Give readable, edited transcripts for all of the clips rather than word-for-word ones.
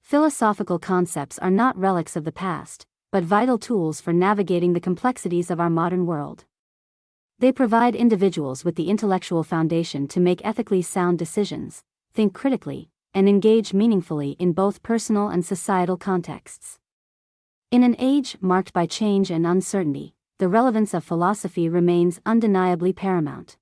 Philosophical concepts are not relics of the past, but vital tools for navigating the complexities of our modern world. They provide individuals with the intellectual foundation to make ethically sound decisions, think critically, and engage meaningfully in both personal and societal contexts. In an age marked by change and uncertainty, the relevance of philosophy remains undeniably paramount.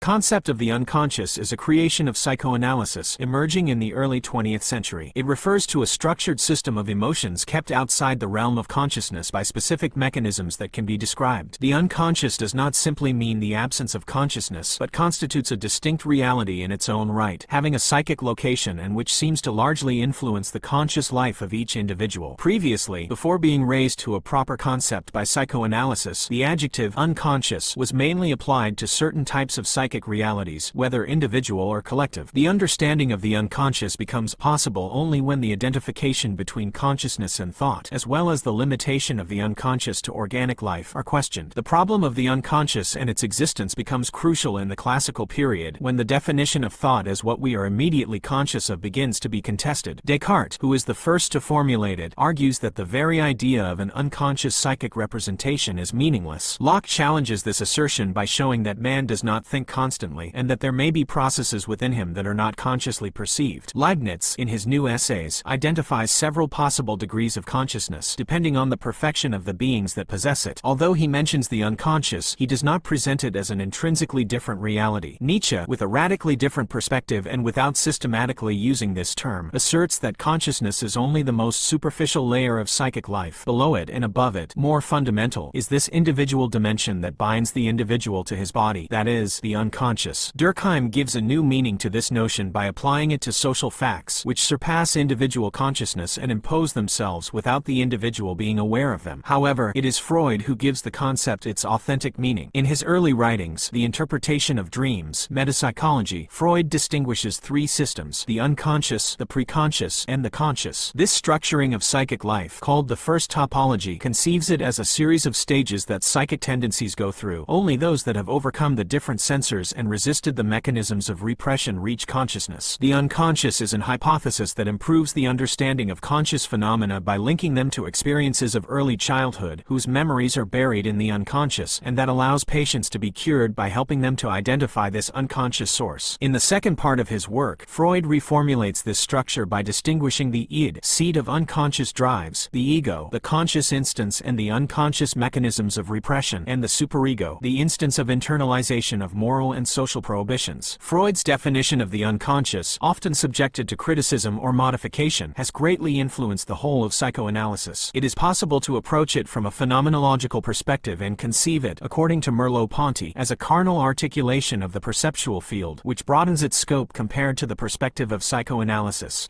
Concept of the unconscious is a creation of psychoanalysis emerging in the early 20th century. It refers to a structured system of emotions kept outside the realm of consciousness by specific mechanisms that can be described. The unconscious does not simply mean the absence of consciousness, but constitutes a distinct reality in its own right, having a psychic location and which seems to largely influence the conscious life of each individual. Previously, before being raised to a proper concept by psychoanalysis, the adjective unconscious was mainly applied to certain types of psychic realities, whether individual or collective. The understanding of the unconscious becomes possible only when the identification between consciousness and thought, as well as the limitation of the unconscious to organic life, are questioned. The problem of the unconscious and its existence becomes crucial in the classical period, when the definition of thought as what we are immediately conscious of begins to be contested. Descartes, who is the first to formulate it, argues that the very idea of an unconscious psychic representation is meaningless. Locke challenges this assertion by showing that man does not think constantly, and that there may be processes within him that are not consciously perceived. Leibniz, in his New Essays, identifies several possible degrees of consciousness, depending on the perfection of the beings that possess it. Although he mentions the unconscious, he does not present it as an intrinsically different reality. Nietzsche, with a radically different perspective and without systematically using this term, asserts that consciousness is only the most superficial layer of psychic life. Below it and above it, more fundamental, is this individual dimension that binds the individual to his body, that is, the unconscious. Durkheim gives a new meaning to this notion by applying it to social facts, which surpass individual consciousness and impose themselves without the individual being aware of them. However, it is Freud who gives the concept its authentic meaning. In his early writings, The Interpretation of Dreams, Metapsychology, Freud distinguishes three systems: the unconscious, the preconscious, and the conscious. This structuring of psychic life, called the first topology, conceives it as a series of stages that psychic tendencies go through. Only those that have overcome the different sensors and resisted the mechanisms of repression reach consciousness. The unconscious is an hypothesis that improves the understanding of conscious phenomena by linking them to experiences of early childhood, whose memories are buried in the unconscious, and that allows patients to be cured by helping them to identify this unconscious source. In the second part of his work, Freud reformulates this structure by distinguishing the id, seed of unconscious drives, the ego, the conscious instance and the unconscious mechanisms of repression, and the superego, the instance of internalization of moral and social prohibitions. Freud's definition of the unconscious, often subjected to criticism or modification, has greatly influenced the whole of psychoanalysis. It is possible to approach it from a phenomenological perspective and conceive it, according to Merleau-Ponty, as a carnal articulation of the perceptual field, which broadens its scope compared to the perspective of psychoanalysis.